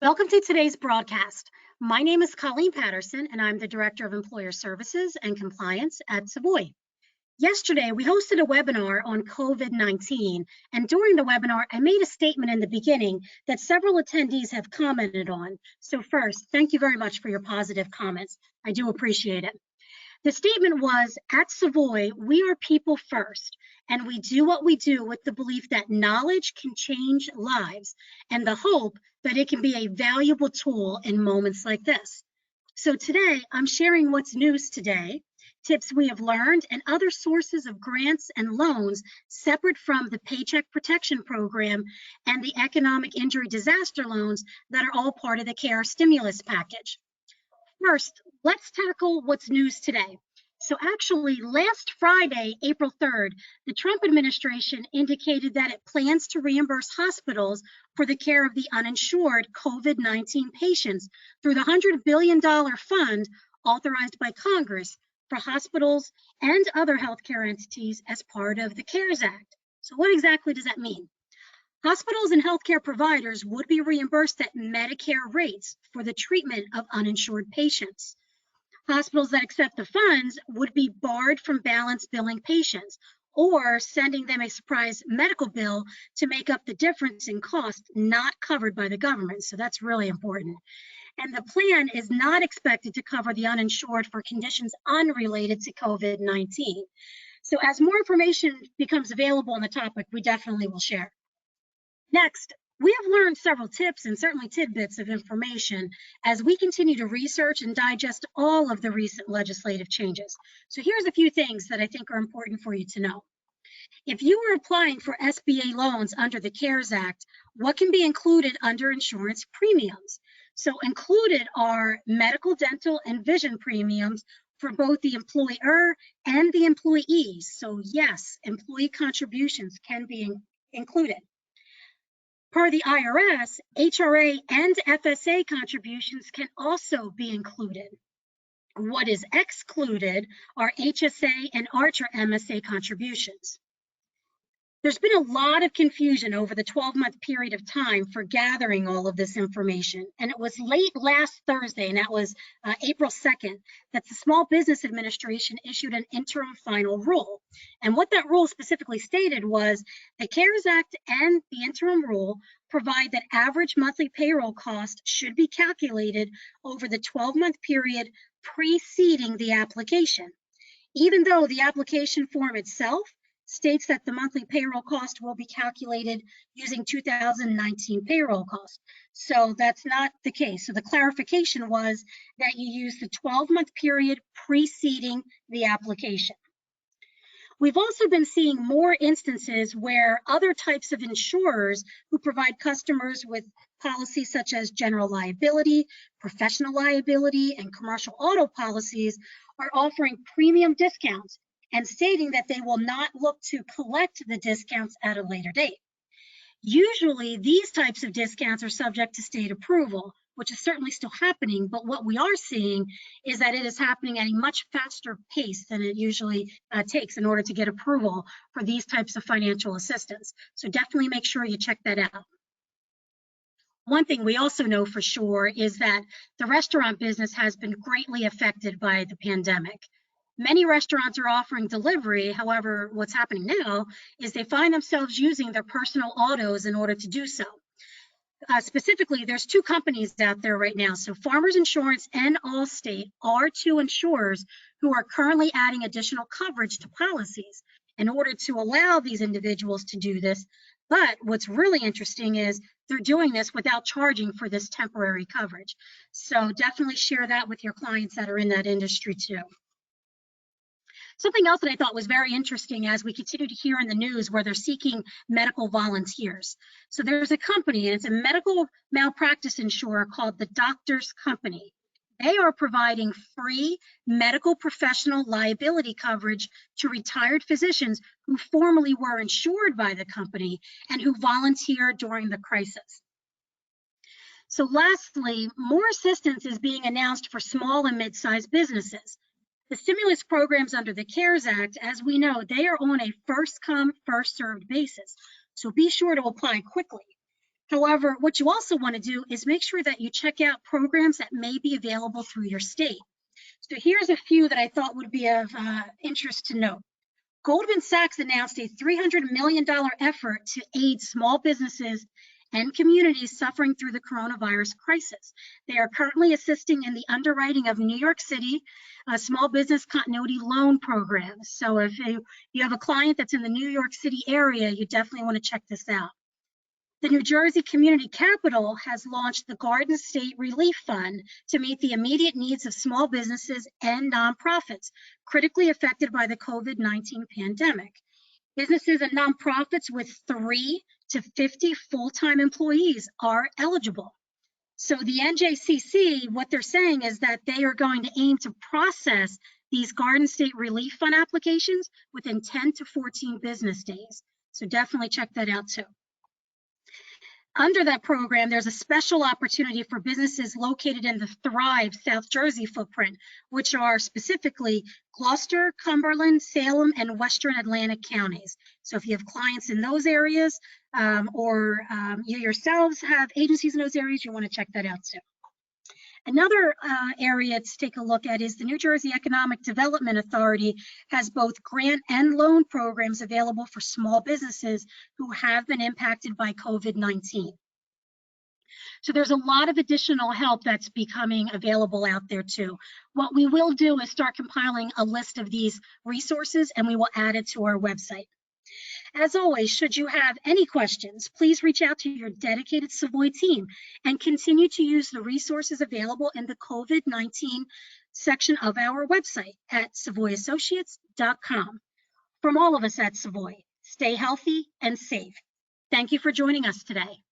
Welcome to today's broadcast. My name is Colleen Patterson, and I'm the Director of Employer Services and Compliance at Savoy. Yesterday, we hosted a webinar on COVID-19, and during the webinar, I made a statement in the beginning that several attendees have commented on. So first, thank you very much for your positive comments. I do appreciate it. The statement was, at Savoy, we are people first, and we do what we do with the belief that knowledge can change lives and the hope that it can be a valuable tool in moments like this. So today, I'm sharing what's news today, tips we have learned, and other sources of grants and loans separate from the Paycheck Protection Program and the Economic Injury Disaster loans that are all part of the CARE stimulus package. First, let's tackle what's news today. So actually, last Friday, April 3rd, the Trump administration indicated that it plans to reimburse hospitals for the care of the uninsured COVID-19 patients through the $100 billion fund authorized by Congress for hospitals and other healthcare entities as part of the CARES Act. So what exactly does that mean? Hospitals and healthcare providers would be reimbursed at Medicare rates for the treatment of uninsured patients. Hospitals that accept the funds would be barred from balance billing patients or sending them a surprise medical bill to make up the difference in cost not covered by the government. So that's really important. And the plan is not expected to cover the uninsured for conditions unrelated to COVID-19. So as more information becomes available on the topic, we definitely will share. Next, we have learned several tips and certainly tidbits of information as we continue to research and digest all of the recent legislative changes. So here's a few things that I think are important for you to know. If you are applying for SBA loans under the CARES Act, what can be included under insurance premiums? So included are medical, dental, and vision premiums for both the employer and the employees. So yes, employee contributions can be included. Per the IRS, HRA and FSA contributions can also be included. What is excluded are HSA and Archer MSA contributions. There's been a lot of confusion over the 12-month period of time for gathering all of this information. And it was late last Thursday, and that was April 2nd, that the Small Business Administration issued an interim final rule. And what that rule specifically stated was the CARES Act and the interim rule provide that average monthly payroll cost should be calculated over the 12-month period preceding the application, even though the application form itself states that the monthly payroll cost will be calculated using 2019 payroll cost. So that's not the case. So the clarification was that you use the 12-month period preceding the application. We've also been seeing more instances where other types of insurers who provide customers with policies such as general liability, professional liability, and commercial auto policies are offering premium discounts and stating that they will not look to collect the discounts at a later date. Usually, these types of discounts are subject to state approval, which is certainly still happening, but what we are seeing is that it is happening at a much faster pace than it usually takes in order to get approval for these types of financial assistance. So definitely make sure you check that out. One thing we also know for sure is that the restaurant business has been greatly affected by the pandemic. Many restaurants are offering delivery. However, what's happening now is they find themselves using their personal autos in order to do so. Specifically, there's two companies out there right now. So Farmers Insurance and Allstate are two insurers who are currently adding additional coverage to policies in order to allow these individuals to do this. But what's really interesting is they're doing this without charging for this temporary coverage. So definitely share that with your clients that are in that industry too. Something else that I thought was very interesting as we continue to hear in the news where they're seeking medical volunteers. So there's a company, and it's a medical malpractice insurer called the Doctors Company. They are providing free medical professional liability coverage to retired physicians who formerly were insured by the company and who volunteered during the crisis. So lastly, more assistance is being announced for small and mid-sized businesses. The stimulus programs under the CARES Act, as we know, they are on a first come, first served basis. So be sure to apply quickly. However, what you also want to do is make sure that you check out programs that may be available through your state. So here's a few that I thought would be of interest to note. Goldman Sachs announced a $300 million effort to aid small businesses and communities suffering through the coronavirus crisis. They are currently assisting in the underwriting of New York City small business continuity loan programs. So if you have a client that's in the New York City area, you definitely want to check this out. The New Jersey Community Capital has launched the Garden State Relief Fund to meet the immediate needs of small businesses and nonprofits critically affected by the COVID-19 pandemic. Businesses and nonprofits with 3 to 50 full-time employees are eligible. So the NJCC, what they're saying is that they are going to aim to process these Garden State Relief Fund applications within 10 to 14 business days. So definitely check that out too. Under that program, there's a special opportunity for businesses located in the Thrive South Jersey footprint, which are specifically Gloucester, Cumberland, Salem, and Western Atlantic counties. So if you have clients in those areas or you yourselves have agencies in those areas, you want to check that out too. Another area to take a look at is the New Jersey Economic Development Authority has both grant and loan programs available for small businesses who have been impacted by COVID-19. So there's a lot of additional help that's becoming available out there too. What we will do is start compiling a list of these resources and we will add it to our website. As always, should you have any questions, please reach out to your dedicated Savoy team and continue to use the resources available in the COVID-19 section of our website at savoyassociates.com. From all of us at Savoy, stay healthy and safe. Thank you for joining us today.